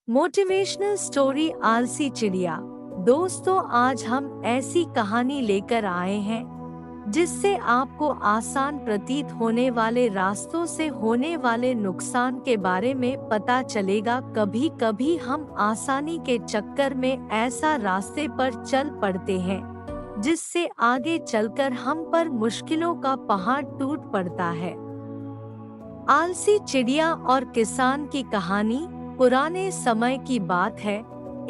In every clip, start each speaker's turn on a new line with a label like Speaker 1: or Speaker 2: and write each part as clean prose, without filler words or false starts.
Speaker 1: Motivational story आलसी चिड़िया। दोस्तों, आज हम ऐसी कहानी लेकर आए हैं जिससे आपको आसान प्रतीत होने वाले रास्तों से होने वाले नुकसान के बारे में पता चलेगा। कभी कभी हम आसानी के चक्कर में ऐसा रास्ते पर चल पड़ते हैं जिससे आगे चलकर हम पर मुश्किलों का पहाड़ टूट पड़ता है। आलसी चिड़िया और किसान की कहानी पुराने समय की बात है।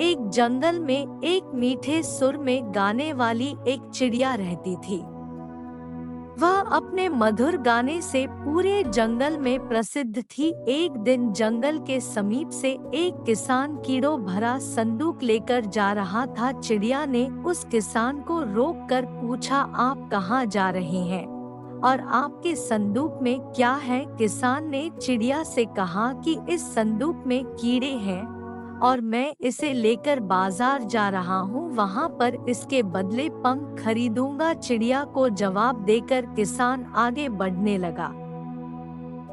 Speaker 1: एक जंगल में एक मीठे सुर में गाने वाली एक चिड़िया रहती थी। वह अपने मधुर गाने से पूरे जंगल में प्रसिद्ध थी। एक दिन जंगल के समीप से एक किसान कीड़ों भरा संदूक लेकर जा रहा था। चिड़िया ने उस किसान को रोककर पूछा, आप कहाँ जा रहे हैं और आपके संदूक में क्या है? किसान ने चिड़िया से कहा कि इस संदूक में कीड़े हैं और मैं इसे लेकर बाजार जा रहा हूँ, वहाँ पर इसके बदले पंख खरीदूंगा। चिड़िया को जवाब देकर किसान आगे बढ़ने लगा।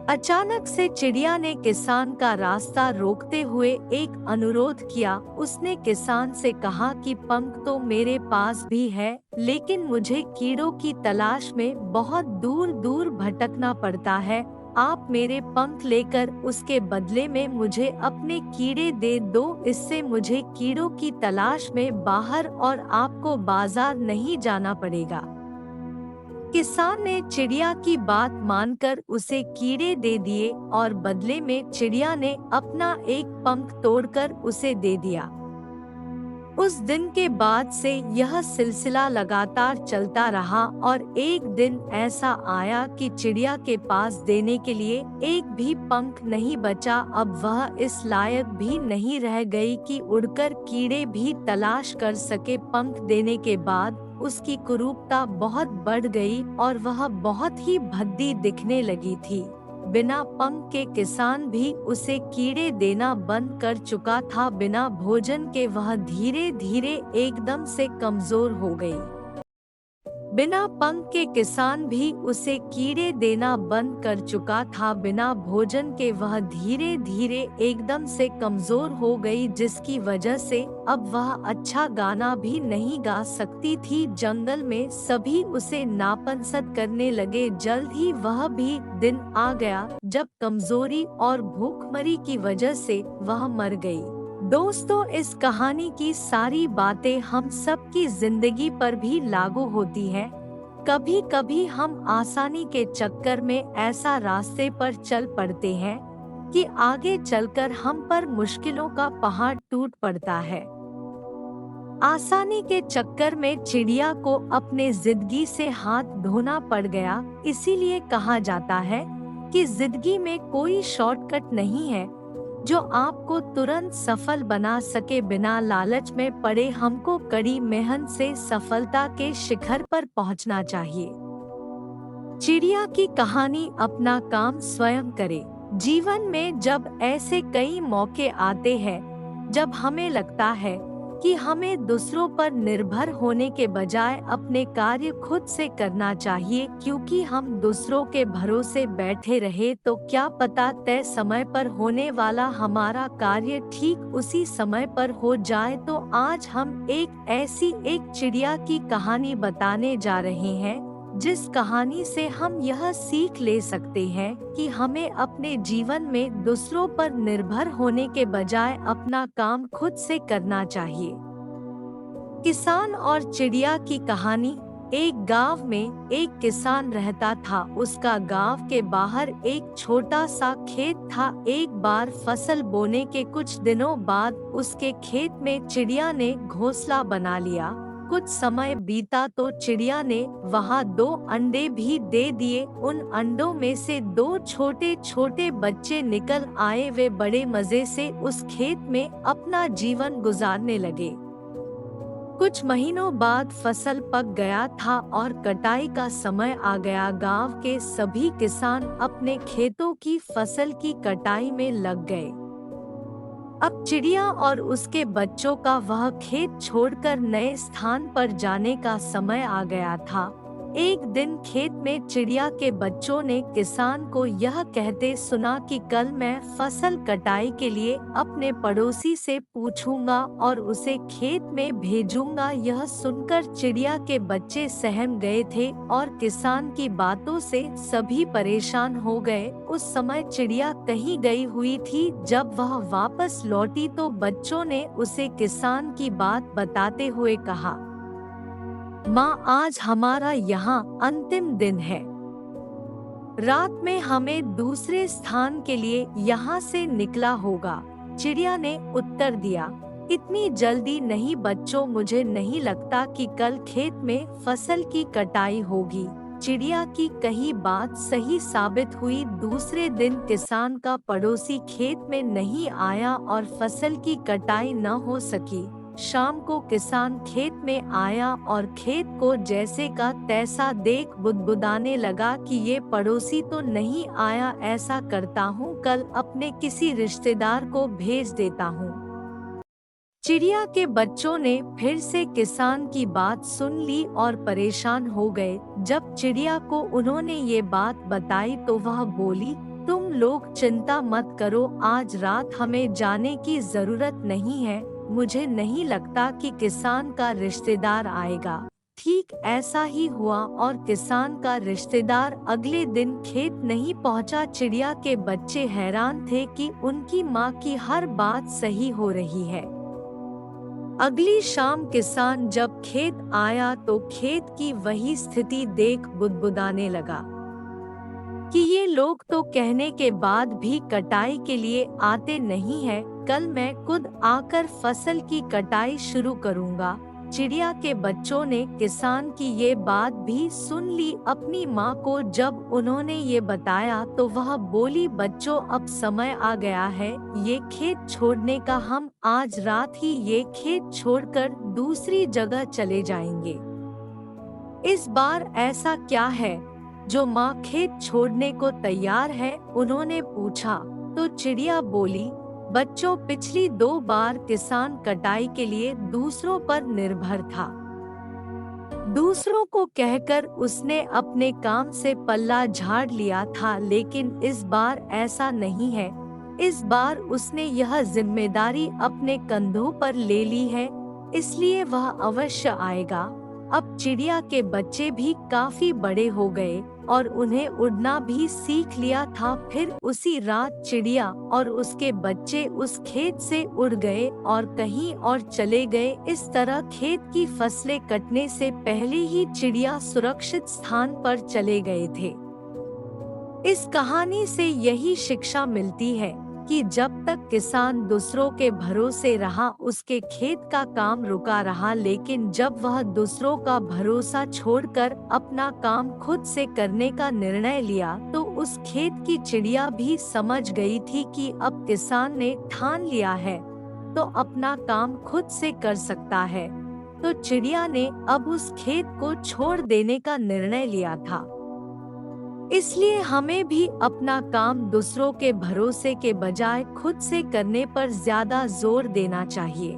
Speaker 1: अचानक से चिड़िया ने किसान का रास्ता रोकते हुए एक अनुरोध किया। उसने किसान से कहा कि पंख तो मेरे पास भी है, लेकिन मुझे कीड़ों की तलाश में बहुत दूर दूर भटकना पड़ता है। आप मेरे पंख लेकर उसके बदले में मुझे अपने कीड़े दे दो, इससे मुझे कीड़ों की तलाश में बाहर और आपको बाजार नहीं जाना पड़ेगा। किसान ने चिड़िया की बात मानकर उसे कीड़े दे दिए और बदले में चिड़िया ने अपना एक पंख तोड़कर उसे दे दिया। उस दिन के बाद से यह सिलसिला लगातार चलता रहा और एक दिन ऐसा आया कि चिड़िया के पास देने के लिए एक भी पंख नहीं बचा। अब वह इस लायक भी नहीं रह गई कि उड़कर कीड़े भी तलाश कर सके। पंख देने के बाद उसकी कुरूपता बहुत बढ़ गई और वह बहुत ही भद्दी दिखने लगी थी। बिना पंख के किसान भी उसे कीड़े देना बंद कर चुका था। बिना भोजन के वह धीरे धीरे एकदम से कमजोर हो गई। बिना पंख के किसान भी उसे कीड़े देना बंद कर चुका था। बिना भोजन के वह धीरे धीरे एकदम से कमजोर हो गई, जिसकी वजह से अब वह अच्छा गाना भी नहीं गा सकती थी। जंगल में सभी उसे नापसंद करने लगे। जल्द ही वह भी दिन आ गया जब कमजोरी और भूखमरी की वजह से वह मर गई। दोस्तों, इस कहानी की सारी बातें हम सब की जिंदगी पर भी लागू होती हैं। कभी कभी हम आसानी के चक्कर में ऐसा रास्ते पर चल पड़ते हैं कि आगे चलकर हम पर मुश्किलों का पहाड़ टूट पड़ता है। आसानी के चक्कर में चिड़िया को अपने जिंदगी से हाथ धोना पड़ गया। इसीलिए कहा जाता है कि जिंदगी में कोई शॉर्टकट नहीं है जो आपको तुरंत सफल बना सके। बिना लालच में पड़े हमको कड़ी मेहनत से सफलता के शिखर पर पहुंचना चाहिए। चिड़िया की कहानी अपना काम स्वयं करे। जीवन में जब ऐसे कई मौके आते हैं जब हमें लगता है कि हमें दूसरों पर निर्भर होने के बजाय अपने कार्य खुद से करना चाहिए, क्योंकि हम दूसरों के भरोसे बैठे रहे तो क्या पता तय समय पर होने वाला हमारा कार्य ठीक उसी समय पर हो जाए। तो आज हम एक चिड़िया की कहानी बताने जा रहे हैं, जिस कहानी से हम यह सीख ले सकते हैं कि हमें अपने जीवन में दूसरों पर निर्भर होने के बजाय अपना काम खुद से करना चाहिए। किसान और चिड़िया की कहानी। एक गांव में एक किसान रहता था। उसका गांव के बाहर एक छोटा सा खेत था। एक बार फसल बोने के कुछ दिनों बाद उसके खेत में चिड़िया ने घोंसला बना लिया। कुछ समय बीता तो चिड़िया ने वहां 2 अंडे भी दे दिए। उन अंडों में से 2 छोटे छोटे बच्चे निकल आए। वे बड़े मजे से उस खेत में अपना जीवन गुजारने लगे। कुछ महीनों बाद फसल पक गया था और कटाई का समय आ गया। गांव के सभी किसान अपने खेतों की फसल की कटाई में लग गए। अब चिड़िया और उसके बच्चों का वह खेत छोड़कर नए स्थान पर जाने का समय आ गया था। एक दिन खेत में चिड़िया के बच्चों ने किसान को यह कहते सुना कि कल मैं फसल कटाई के लिए अपने पड़ोसी से पूछूंगा और उसे खेत में भेजूंगा। यह सुनकर चिड़िया के बच्चे सहम गए थे और किसान की बातों से सभी परेशान हो गए। उस समय चिड़िया कहीं गई हुई थी। जब वह वापस लौटी तो बच्चों ने उसे किसान की बात बताते हुए कहा, माँ, आज हमारा यहाँ अंतिम दिन है। रात में हमें दूसरे स्थान के लिए यहाँ से निकला होगा। चिड़िया ने उत्तर दिया, इतनी जल्दी नहीं बच्चों, मुझे नहीं लगता कि कल खेत में फसल की कटाई होगी। चिड़िया की कही बात सही साबित हुई। दूसरे दिन किसान का पड़ोसी खेत में नहीं आया और फसल की कटाई न हो सकी। शाम को किसान खेत में आया और खेत को जैसे का तैसा देख बुदबुदाने लगा कि ये पड़ोसी तो नहीं आया। ऐसा करता हूँ, कल अपने किसी रिश्तेदार को भेज देता हूँ। चिड़िया के बच्चों ने फिर से किसान की बात सुन ली और परेशान हो गए। जब चिड़िया को उन्होंने ये बात बताई तो वह बोली, तुम लोग चिंता मत करो, आज रात हमें जाने की जरूरत नहीं है। मुझे नहीं लगता कि किसान का रिश्तेदार आएगा। ठीक ऐसा ही हुआ और किसान का रिश्तेदार अगले दिन खेत नहीं पहुंचा। चिड़िया के बच्चे हैरान थे कि उनकी माँ की हर बात सही हो रही है। अगली शाम किसान जब खेत आया तो खेत की वही स्थिति देख बुदबुदाने लगा कि ये लोग तो कहने के बाद भी कटाई के लिए आते नहीं है। कल मैं खुद आकर फसल की कटाई शुरू करूंगा। चिड़िया के बच्चों ने किसान की ये बात भी सुन ली। अपनी माँ को जब उन्होंने ये बताया तो वह बोली, बच्चों, अब समय आ गया है ये खेत छोड़ने का। हम आज रात ही ये खेत छोड़कर दूसरी जगह चले जाएंगे। इस बार ऐसा क्या है जो माँ खेत छोड़ने को तैयार है? उन्होंने पूछा तो चिड़िया बोली, बच्चों, पिछली 2 बार किसान कटाई के लिए दूसरों पर निर्भर था। दूसरों को कहकर उसने अपने काम से पल्ला झाड़ लिया था, लेकिन इस बार ऐसा नहीं है। इस बार उसने यह जिम्मेदारी अपने कंधों पर ले ली है, इसलिए वह अवश्य आएगा। अब चिड़िया के बच्चे भी काफी बड़े हो गए और उन्हें उड़ना भी सीख लिया था। फिर उसी रात चिड़िया और उसके बच्चे उस खेत से उड़ गए और कहीं और चले गए। इस तरह खेत की फसलें कटने से पहले ही चिड़िया सुरक्षित स्थान पर चले गए थे। इस कहानी से यही शिक्षा मिलती है कि जब तक किसान दूसरों के भरोसे रहा, उसके खेत का काम रुका रहा, लेकिन जब वह दूसरों का भरोसा छोड़कर अपना काम खुद से करने का निर्णय लिया तो उस खेत की चिड़िया भी समझ गई थी कि अब किसान ने ठान लिया है तो अपना काम खुद से कर सकता है। तो चिड़िया ने अब उस खेत को छोड़ देने का निर्णय लिया था। इसलिए हमें भी अपना काम दूसरों के भरोसे के बजाय खुद से करने पर ज्यादा जोर देना चाहिए।